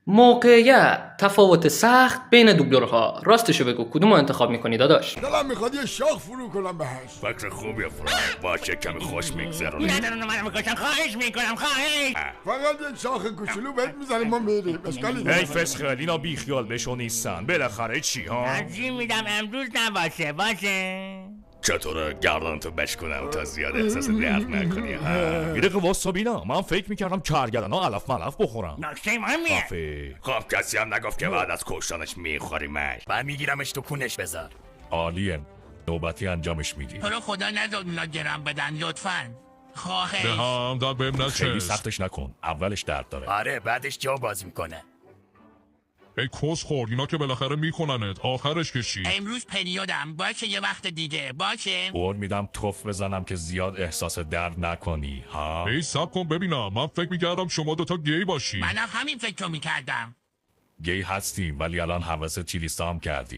موقعیت تفاوت سخت بین دوبلورها. راستشو بگو کدومو انتخاب میکنی داداش؟ دلم میخواد یه شاخ فرو کنم بهش. فکر خوبی فرانک، باشه کمی خوش میگذرونی. نه منم میکشم، خواهش میکنم خواهش. فقط یک شاخ کوچولو بهت میزنیم ما میریم. اشکالی ای فسخل، اینا بیخیال بشو نیستن. بالاخره چی ها؟ ترجیح میدم امروز نباشه. باشه چطوره گردنتو بشکنم تا زیاد احساس درد نکنی ها؟ یه دقیقه واسا بینا، من فکر میکردم کرگدن ها علف ملف بخورم. نکته مهمیه. خب کسی هم نگفت که بعد از کشتنش میخوریمش. بعد میگیرمش تو کونش بذار. عالیه، نوبتی انجامش میدی. تو رو خدا نذار اونا گرم بدن لطفاً. خواهش. هم داد بهم خیلی نچست. سختش نکن، اولش درد داره. آره بعدش جا باز میکنه. ای کس خورد، اینا که بالاخره میکننت. آخرش که چی؟ امروز پریودم. باشه یه وقت دیگه. باشه. قول میدم توف بزنم که زیاد احساس درد نکنی ها. ای سب کن ببینم، من فکر میکردم شما دوتا گی باشی. منم همین فکر میکردم. گی هستیم ولی الان حوث چیلیستا هم کردی.